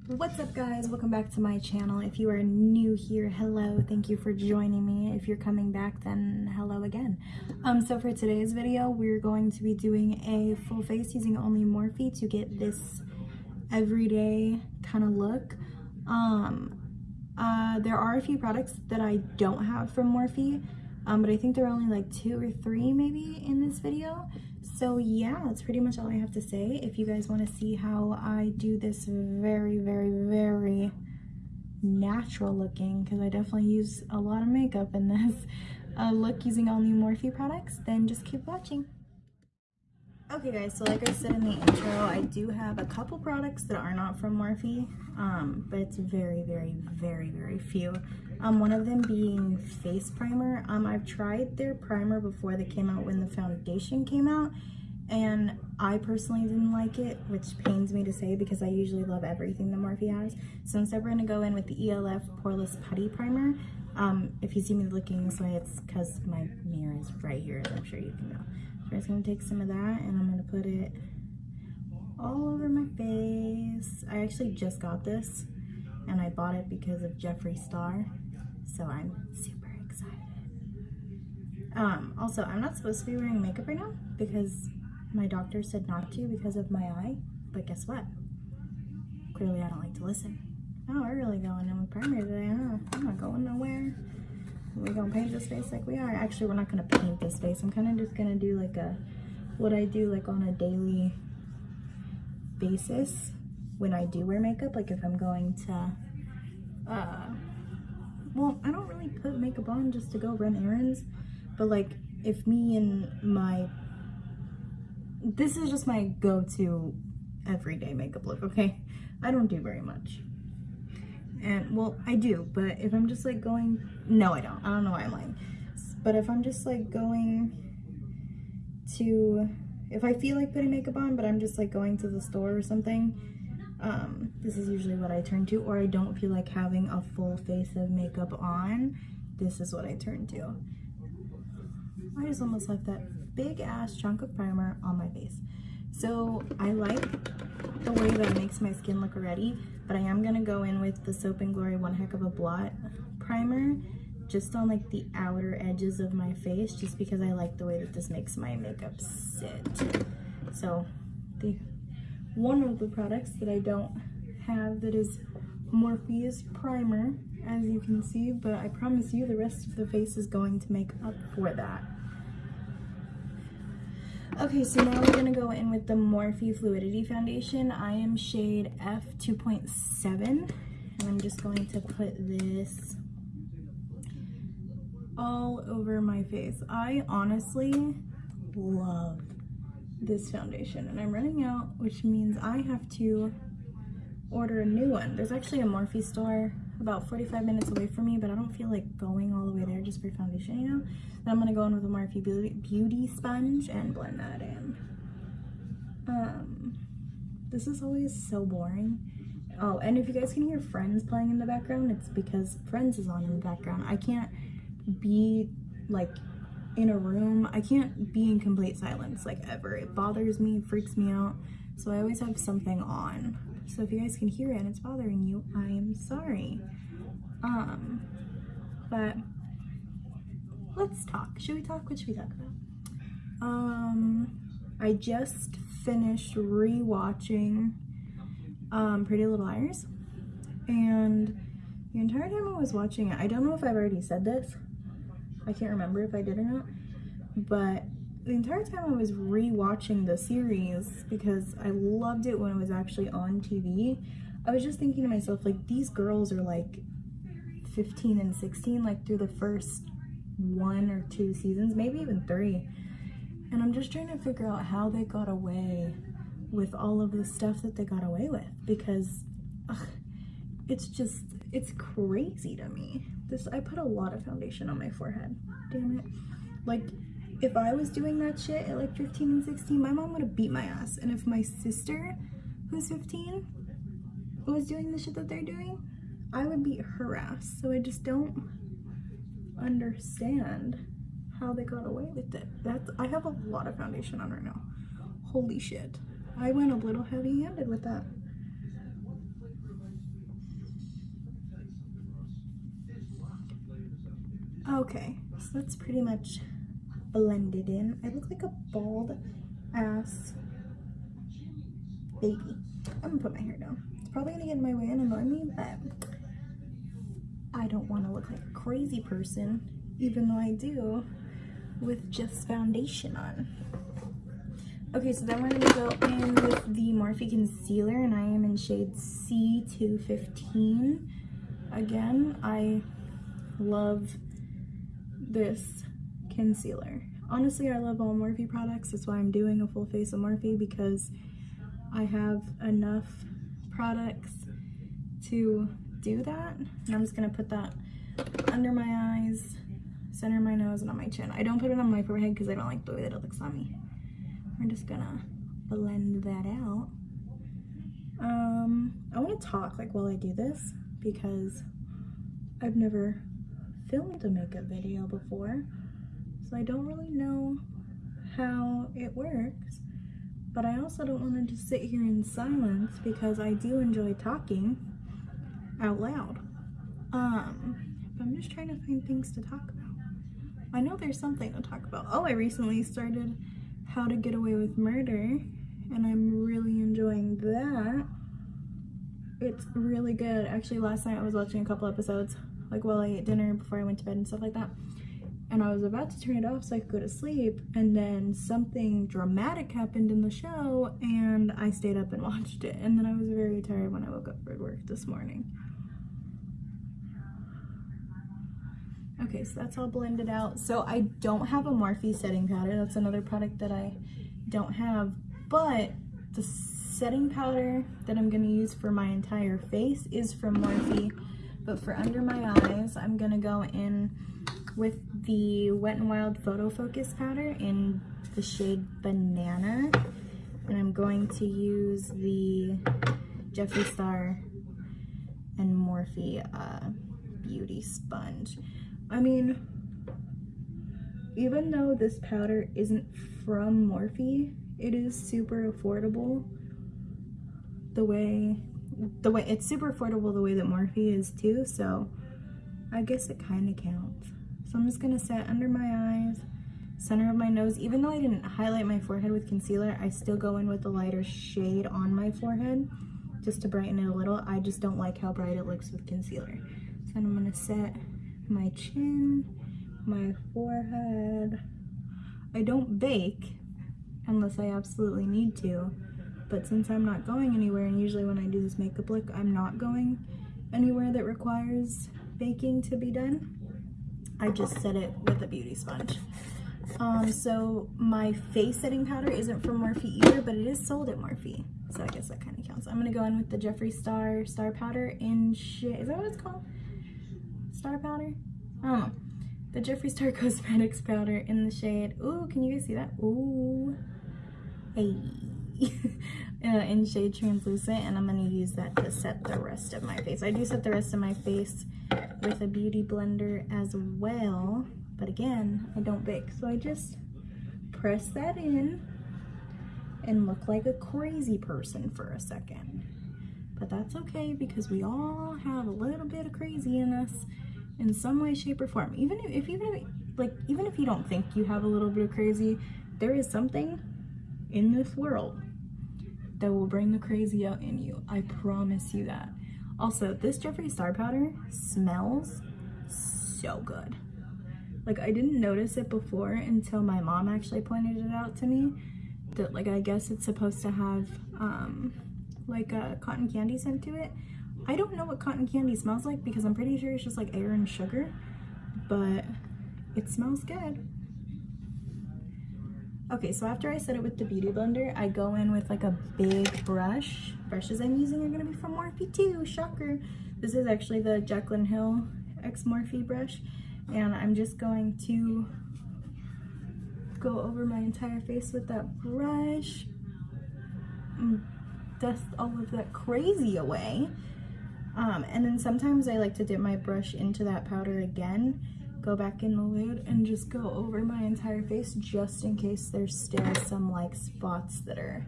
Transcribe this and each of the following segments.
What's up, guys? Welcome back to my channel. If you are new here, hello, thank you for joining me. If you're coming back, then hello again. So for today's video, we're going to be doing a full face using only Morphe to get this everyday kind of look. There are a few products that I don't have from Morphe, but I think there are only like 2 or 3 maybe in this video. So yeah, that's pretty much all I have to say. If you guys want to see how I do this very natural looking, because I definitely use a lot of makeup in this look using only Morphe products, then just keep watching. Okay guys, so like I said in the intro, I do have a couple products that are not from Morphe, but it's very few. One of them being face primer. I've tried their primer before that came out when the foundation came out, and I personally didn't like it, which pains me to say because I usually love everything that Morphe has. So instead we're gonna go in with the ELF Poreless Putty Primer. If you see me looking this way, it's because my mirror is right here, as I'm sure you can know. So I'm just gonna take some of that and I'm gonna put it all over my face. I actually just got this and I bought it because of Jeffree Star, so I'm super excited. Also, I'm not supposed to be wearing makeup right now because my doctor said not to because of my eye, but guess what? Clearly I don't like to listen. Oh, we're really going in with primer today, huh? I'm not going nowhere. We're gonna paint this face like we are. Actually, we're not gonna paint this face. I'm kind of just gonna do like what I do like on a daily basis when I do wear makeup. Like if I'm going to, well, I don't really put makeup on just to go run errands, but like if me and this is just my go-to everyday makeup look, okay? I don't do very much. And well, I do, but if I'm just like going, no, I don't know why I'm lying. But if I'm just like going to, if I feel like putting makeup on, but I'm just like going to the store or something, this is usually what I turn to. Or I don't feel like having a full face of makeup on, this is what I turn to. I just almost left that big ass chunk of primer on my face. So I like the way that makes my skin look already, but I am gonna go in with the Soap & Glory One Heck of a Blot primer just on like the outer edges of my face, just because I like the way that this makes my makeup sit. So one of the products that I don't have that is Morphe's primer, as you can see, but I promise you the rest of the face is going to make up for that. Okay, so now we're gonna go in with the Morphe Fluidity Foundation. I am shade F2.7, and I'm just going to put this all over my face. I honestly love this foundation, and I'm running out, which means I have to order a new one. There's actually a Morphe store about 45 minutes away from me, but I don't feel like going all the way there just for foundation, you know? Then I'm gonna go in with a Morphe Beauty Sponge and blend that in. This is always so boring. Oh, and if you guys can hear Friends playing in the background, it's because Friends is on in the background. I can't be like in a room, I can't be in complete silence like ever. It bothers me, it freaks me out, so I always have something on. So if you guys can hear it and it's bothering you, I am sorry. But let's talk. Should we talk? What should we talk about? I just finished rewatching Pretty Little Liars, and the entire time I was watching it, I don't know if I've already said this. I can't remember if I did or not, but the entire time I was rewatching the series because I loved it when it was actually on TV, I was just thinking to myself, like, these girls are like 15 and 16, like through the first 1 or 2 seasons, maybe even 3. And I'm just trying to figure out how they got away with all of the stuff that they got away with, because it's crazy to me. I put a lot of foundation on my forehead, damn it. Like, if I was doing that shit at like 15 and 16, my mom would have beat my ass. And if my sister, who's 15, was doing the shit that they're doing, I would beat her ass. So I just don't understand how they got away with it. I have a lot of foundation on right now. Holy shit. I went a little heavy-handed with that. Okay, so that's pretty much blended in. I look like a bald ass baby. I'm gonna put my hair down. It's probably gonna get in my way and annoy me, but I don't want to look like a crazy person, even though I do, with just foundation on. Okay, so then we're gonna go in with the Morphe concealer, and I am in shade C215. Again, I love this concealer. Honestly, I love all Morphe products. That's why I'm doing a full face of Morphe, because I have enough products to do that. And I'm just gonna put that under my eyes, center of my nose, and on my chin. I don't put it on my forehead because I don't like the way that it looks on me. We're just gonna blend that out. I want to talk like while I do this because I've never filmed a makeup video before, so I don't really know how it works, but I also don't want to just sit here in silence because I do enjoy talking out loud. I'm just trying to find things to talk about. I know there's something to talk about. Oh, I recently started How to Get Away with Murder, and I'm really enjoying that. It's really good. Actually, last night I was watching a couple episodes, like while I ate dinner before I went to bed and stuff like that. And I was about to turn it off so I could go to sleep, and then something dramatic happened in the show, and I stayed up and watched it. And then I was very tired when I woke up for work this morning. Okay, so that's all blended out. So I don't have a Morphe setting powder. That's another product that I don't have, but the setting powder that I'm gonna use for my entire face is from Morphe, but for under my eyes, I'm gonna go in with the Wet n Wild Photo Focus powder in the shade Banana, and I'm going to use the Jeffree Star and Morphe Beauty Sponge. I mean, even though this powder isn't from Morphe, it is super affordable the way it's super affordable the way that Morphe is too, so I guess it kind of counts. So I'm just gonna set under my eyes, center of my nose. Even though I didn't highlight my forehead with concealer, I still go in with a lighter shade on my forehead just to brighten it a little. I just don't like how bright it looks with concealer. So I'm gonna set my chin, my forehead. I don't bake unless I absolutely need to, but since I'm not going anywhere, and usually when I do this makeup look, I'm not going anywhere that requires baking to be done, I just set it with a beauty sponge. So my face setting powder isn't from Morphe either, but it is sold at Morphe, so I guess that kind of counts. I'm gonna go in with the Jeffree Star powder in shade, is that what it's called? Star powder? I don't know. The Jeffree Star Cosmetics powder in the shade, ooh, can you guys see that? Ooh, hey. In shade Translucent, and I'm gonna use that to set the rest of my face. I do set the rest of my face with a beauty blender as well, but again, I don't bake, so I just press that in and look like a crazy person for a second. But that's okay, because we all have a little bit of crazy in us in some way, shape, or form. Even if you don't think you have a little bit of crazy, there is something in this world that will bring the crazy out in you. I promise you that. Also, this Jeffree Star powder smells so good. Like, I didn't notice it before until my mom actually pointed it out to me, that like I guess it's supposed to have like a cotton candy scent to it. I don't know what cotton candy smells like because I'm pretty sure it's just like air and sugar, but it smells good. Okay, so after I set it with the beauty blender, I go in with like a big brush. Brushes I'm using are gonna be from Morphe too, shocker. This is actually the Jaclyn Hill X Morphe brush, and I'm just going to go over my entire face with that brush, dust all of that crazy away. And then sometimes I like to dip my brush into that powder again, go back in the lid, and just go over my entire face just in case there's still some like spots that are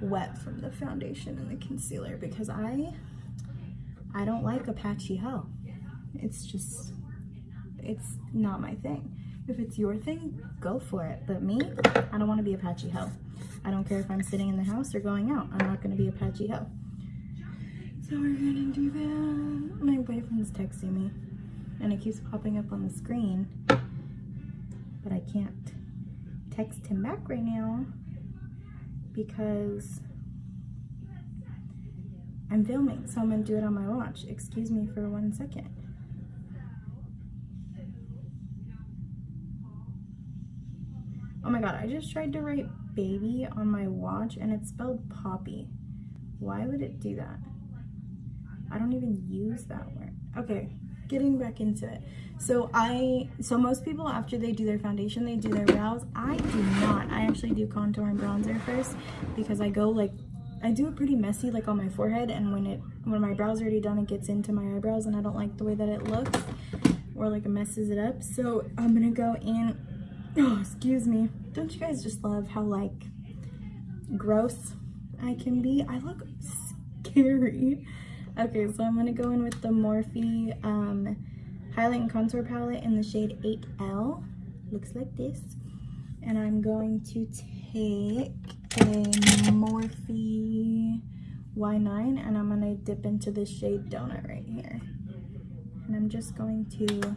wet from the foundation and the concealer, because I don't like a patchy hoe. It's It's not my thing. If it's your thing, go for it. But me, I don't want to be a patchy hoe. I don't care if I'm sitting in the house or going out. I'm not going to be a patchy hoe. So we're going to do that. My boyfriend's texting me. And it keeps popping up on the screen. But I can't text him back right now because I'm filming. So I'm going to do it on my watch. Excuse me for 1 second. Oh my god, I just tried to write baby on my watch and it spelled poppy. Why would it do that? I don't even use that word. Okay, getting back into it. So most people, after they do their foundation, they do their brows. I do not. I actually do contour and bronzer first because I do it pretty messy, like on my forehead, and when my brows are already done, it gets into my eyebrows and I don't like the way that it looks, or like it messes it up. So I'm gonna go in. Oh, excuse me. Don't you guys just love how like gross I can be? I look scary. Okay, so I'm gonna go in with the Morphe highlight and contour palette in the shade 8L. Looks like this. And I'm going to take a Morphe Y9 and I'm gonna dip into this shade Donut right here. And I'm just going to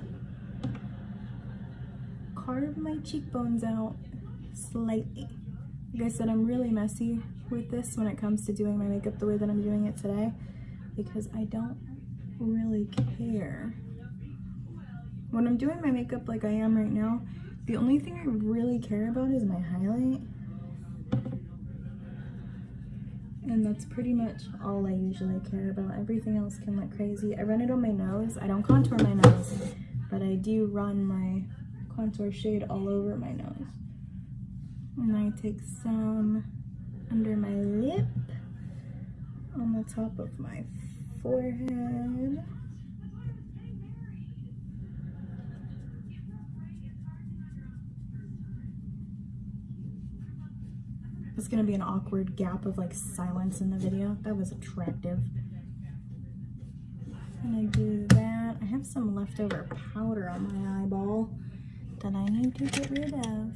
carve my cheekbones out slightly. Like I said, I'm really messy with this when it comes to doing my makeup the way that I'm doing it today because I don't really care. When I'm doing my makeup like I am right now, the only thing I really care about is my highlight. And that's pretty much all I usually care about. Everything else can look crazy. I run it on my nose. I don't contour my nose, but I do run my contour shade all over my nose. And I take some under my lip, on the top of my forehead. It's gonna be an awkward gap of like silence in the video. That was attractive. And I do that. I have some leftover powder on my eyeball that I need to get rid of.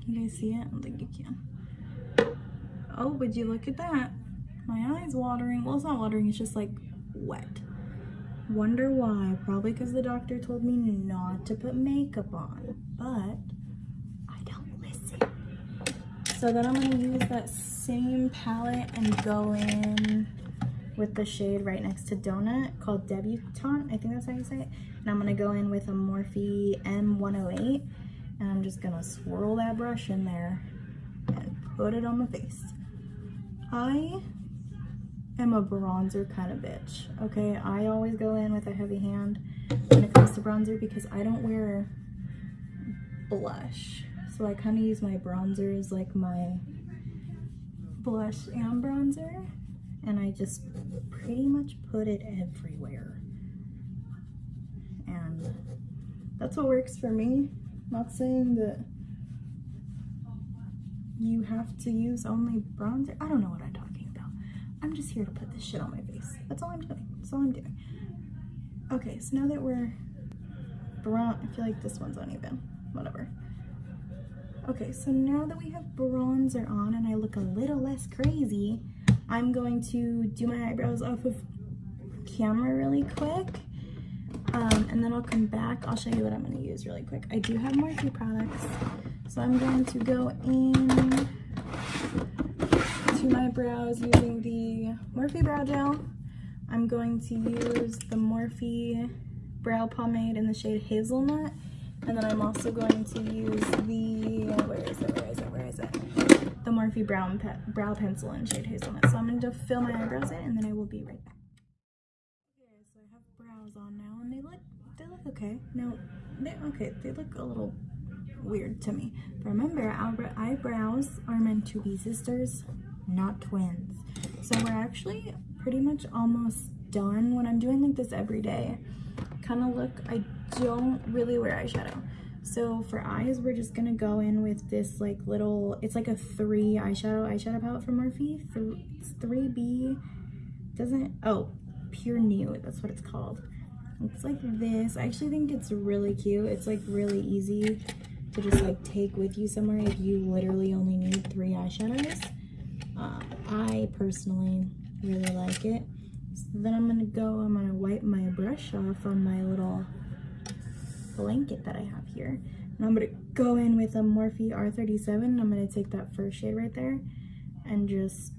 Can you guys see it? I don't think you can. Oh, would you look at that? My eye's watering. Well, it's not watering, it's just like wet. Wonder why? Probably because the doctor told me not to put makeup on, but I don't listen. So then I'm gonna use that same palette and go in with the shade right next to Donut called Debutante. I think that's how you say it. And I'm gonna go in with a Morphe M108 and I'm just gonna swirl that brush in there and put it on my face. I am a bronzer kind of bitch, okay? I always go in with a heavy hand when it comes to bronzer because I don't wear blush. So I kind of use my bronzer as like my blush and bronzer. And I just pretty much put it everywhere. And that's what works for me. Not saying that you have to use only bronzer. I don't know what I'm talking about. I'm just here to put this shit on my face. That's all I'm doing. That's all I'm doing. Okay, so now that we're I feel like this one's uneven. Whatever. Okay, so now that we have bronzer on and I look a little less crazy, I'm going to do my eyebrows off of camera really quick. And then I'll come back. I'll show you what I'm going to use really quick. I do have Morphe products. So I'm going to go in to my brows using the Morphe Brow Gel. I'm going to use the Morphe Brow Pomade in the shade Hazelnut. And then I'm also going to use the, where is it? The Morphe Brow Pencil in shade Hazelnut. So I'm going to fill my eyebrows in and then I will be right back. Okay, so I have brows on now and they look okay. Now, they look a little weird to me. But remember, our eyebrows are meant to be sisters, not twins. So we're actually pretty much almost done. When I'm doing like this every day, I don't really wear eyeshadow. So for eyes, we're just gonna go in with this like little, it's like a 3 eyeshadow palette from Morphe. It's 3B, Pure Nude, that's what it's called. It's like this. I actually think it's really cute. It's like really easy to just like take with you somewhere if you literally only need 3 eyeshadows. I personally really like it. So then I'm gonna wipe my brush off on my little blanket that I have here. And I'm gonna go in with a Morphe R37. I'm gonna take that first shade right there and just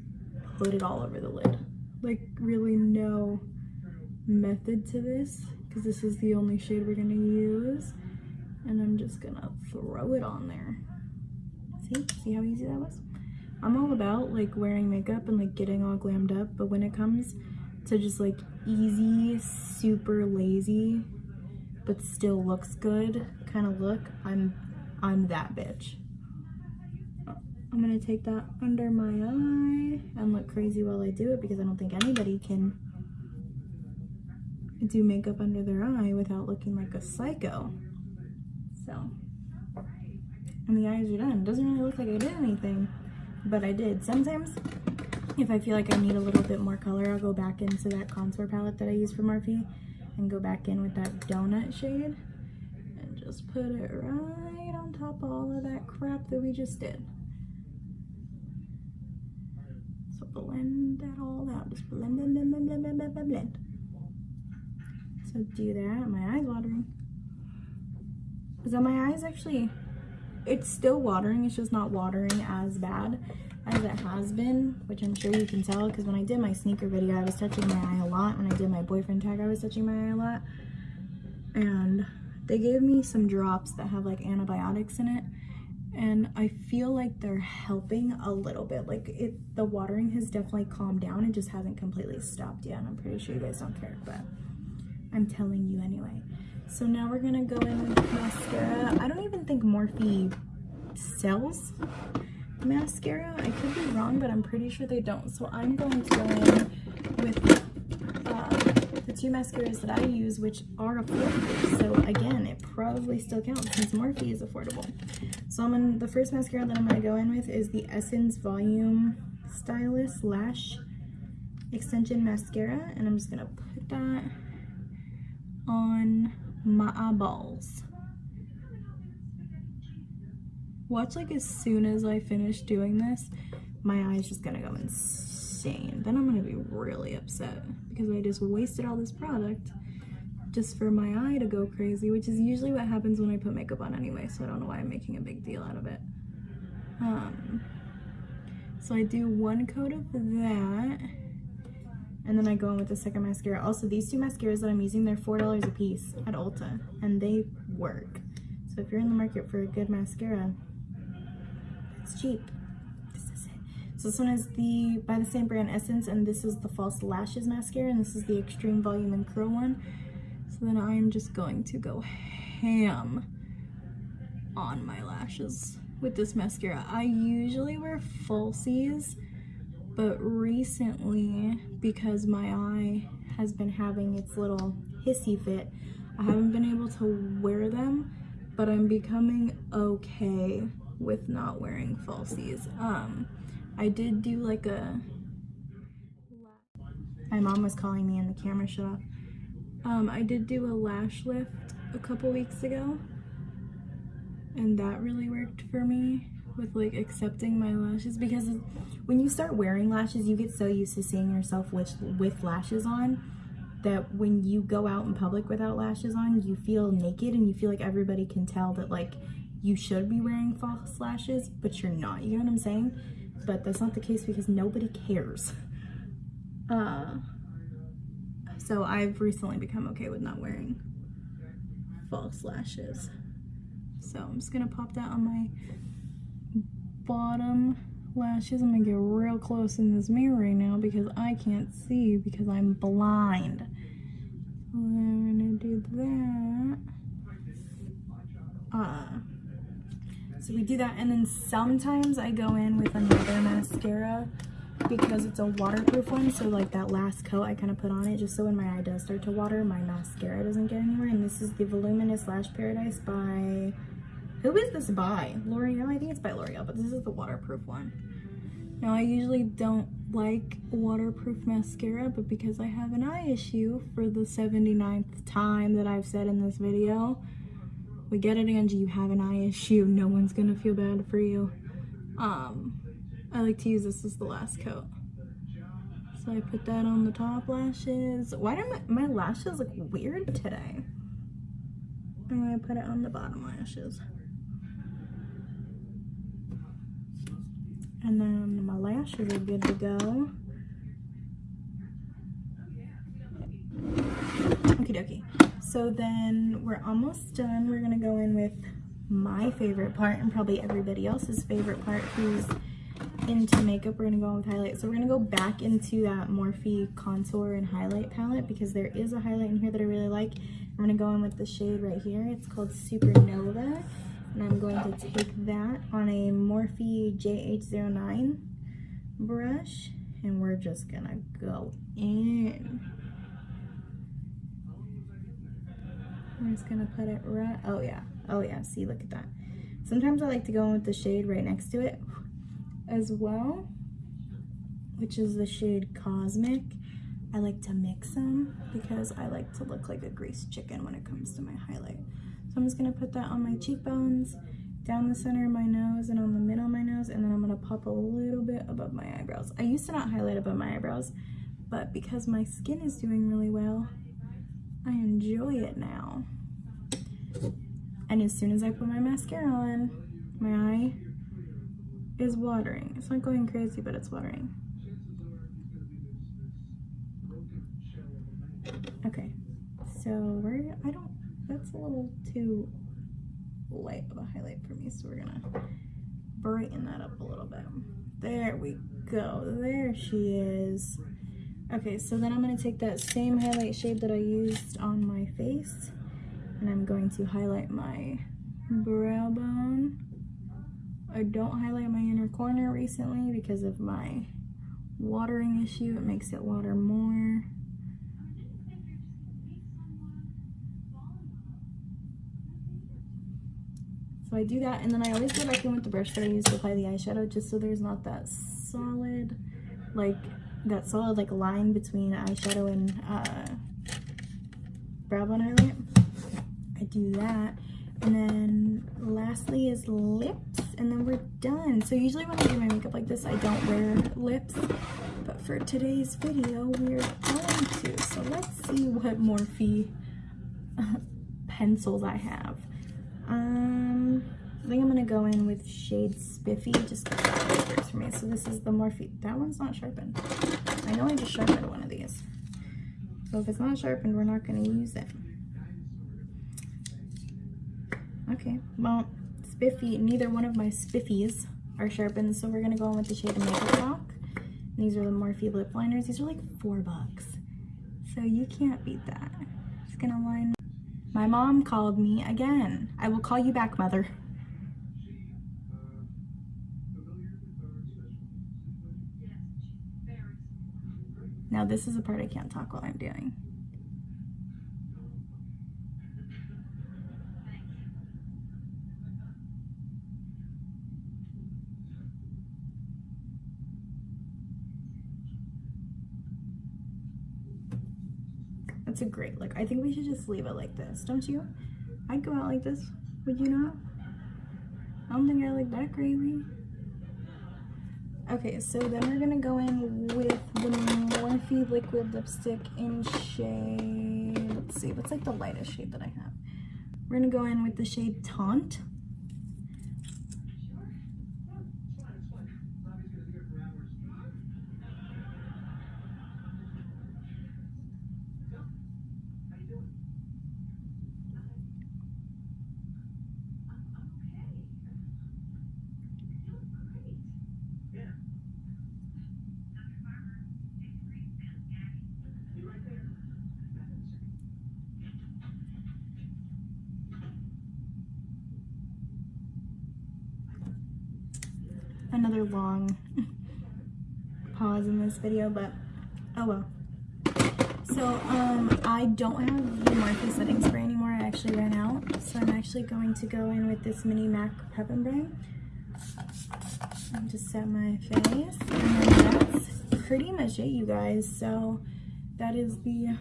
put it all over the lid. Like really no method to this, because this is the only shade we're gonna use. And I'm just gonna throw it on there. See how easy that was? I'm all about like wearing makeup and like getting all glammed up, but when it comes to just like easy, super lazy, but still looks good kind of look, I'm that bitch. I'm gonna take that under my eye and look crazy while I do it, because I don't think anybody can do makeup under their eye without looking like a psycho. So, and the eyes are done. Doesn't really look like I did anything, but I did. Sometimes if I feel like I need a little bit more color, I'll go back into that contour palette that I use for Morphe and go back in with that donut shade and just put it right on top of all of that crap that we just did. So blend that all out. Just blend, blend, blend, blend, blend, blend, blend, blend. So do that. My eye's watering. So my eyes actually, it's still watering, it's just not watering as bad as it has been, which I'm sure you can tell, because when I did my sneaker video, I was touching my eye a lot. When I did my boyfriend tag, I was touching my eye a lot. And they gave me some drops that have like antibiotics in it, and I feel like they're helping a little bit. Like the watering has definitely calmed down. It just hasn't completely stopped yet, and I'm pretty sure you guys don't care, but I'm telling you anyway. So now we're gonna go in with mascara. I don't even think Morphe sells mascara. I could be wrong, but I'm pretty sure they don't. So I'm going to go in with the 2 mascaras that I use, which are affordable. So again, it probably still counts since Morphe is affordable. So the first mascara that I'm gonna go in with is the Essence Volume Stylist Lash Extension Mascara, and I'm just gonna put that on my eyeballs. Watch, like as soon as I finish doing this, my eye's just gonna go insane. Then I'm gonna be really upset because I just wasted all this product just for my eye to go crazy, which is usually what happens when I put makeup on anyway, so I don't know why I'm making a big deal out of it. So I do 1 coat of that, and then I go in with the second mascara. Also, these 2 mascaras that I'm using, they're $4 a piece at Ulta, and they work. So if you're in the market for a good mascara, it's cheap. This is it. So this one is by the same brand, Essence, and this is the False Lashes mascara, and this is the Extreme Volume and Curl one. So then I'm just going to go ham on my lashes with this mascara. I usually wear falsies, but recently, because my eye has been having its little hissy fit, I haven't been able to wear them, but I'm becoming okay with not wearing falsies. I did do like my mom was calling me and the camera shut off. I did do a lash lift a couple weeks ago, and that really worked for me with like accepting my lashes, because when you start wearing lashes, you get so used to seeing yourself with lashes on that when you go out in public without lashes on, you feel naked and you feel like everybody can tell that like you should be wearing false lashes, but you're not. You know what I'm saying? But that's not the case because nobody cares. So I've recently become okay with not wearing false lashes. So I'm just gonna pop that on my bottom lashes. I'm gonna get real close in this mirror right now because I can't see because I'm blind. So I'm gonna do that. So we do that, and then sometimes I go in with another mascara because it's a waterproof one. So like that last coat I kind of put on it just so when my eye does start to water, my mascara doesn't get anywhere. And this is the Voluminous Lash Paradise by, who is this by? L'Oreal? I think it's by L'Oreal, but this is the waterproof one. Now I usually don't like waterproof mascara, but because I have an eye issue for the 79th time that I've said in this video, we get it, Angie, you have an eye issue. No one's gonna feel bad for you. I like to use this as the last coat. So I put that on the top lashes. Why do my lashes look weird today? I'm gonna put it on the bottom lashes. And then my lashes are good to go. Okie dokie. So then we're almost done. We're gonna go in with my favorite part and probably everybody else's favorite part who's into makeup. We're gonna go on with highlight. So we're gonna go back into that Morphe contour and highlight palette because there is a highlight in here that I really like. I'm gonna go in with the shade right here. It's called Supernova, and I'm going to take that on a Morphe JH09 brush, and we're just gonna go in. I'm just gonna put it right, oh yeah, see, look at that. Sometimes I like to go in with the shade right next to it as well, which is the shade Cosmic. I like to mix them because I like to look like a greased chicken when it comes to my highlight. So I'm just gonna put that on my cheekbones, down the center of my nose, and on the middle of my nose, and then I'm gonna pop a little bit above my eyebrows. I used to not highlight above my eyebrows, but because my skin is doing really well, I enjoy it now. And as soon as I put my mascara on, my eye is watering. It's not going crazy, but it's watering. Okay, so that's a little too light of a highlight for me, so we're gonna brighten that up a little bit. There we go, there she is. Okay, so then I'm gonna take that same highlight shade that I used on my face, and I'm going to highlight my brow bone. I don't highlight my inner corner recently because of my watering issue. It makes it water more. So I do that, and then I always go back in with the brush that I use to apply the eyeshadow, just so there's not that solid, like line between eyeshadow and brow bone highlight. I do that, and then lastly is lips, and then we're done. So usually when I do my makeup like this, I don't wear lips, but for today's video, we're going to. So let's see what Morphe pencils I have. I think I'm gonna go in with shade Spiffy, just because that works for me. So this is the Morphe. That one's not sharpened. I know I just sharpened one of these. So if it's not sharpened, we're not gonna use it. Okay, well, Spiffy, neither one of my Spiffies are sharpened, so we're gonna go in with the shade of Makeup Rock. These are the Morphe lip liners. These are like $4, so you can't beat that. Just gonna line. My mom called me again. I will call you back, mother. Now this is the part I can't talk while I'm doing. That's a great look. I think we should just leave it like this, don't you? I'd go out like this, would you not? I don't think I look that crazy. Okay, so then we're gonna go in with the Morphe liquid lipstick in shade, let's see, what's like the lightest shade that I have? We're gonna go in with the shade Taunt. Another long pause in this video, but oh well. So I don't have the Morphe setting spray anymore. I actually ran out, so I'm actually going to go in with this mini MAC Prep and Bring and just set my face, and then pretty much it, you guys. So that is the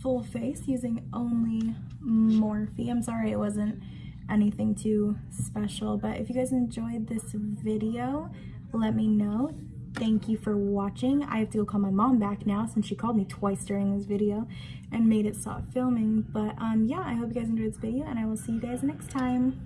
full face using only Morphe. I'm sorry it wasn't anything too special, but if you guys enjoyed this video, let me know. Thank you for watching. I have to go call my mom back now since she called me twice during this video and made it stop filming. But yeah, I hope you guys enjoyed this video, and I will see you guys next time.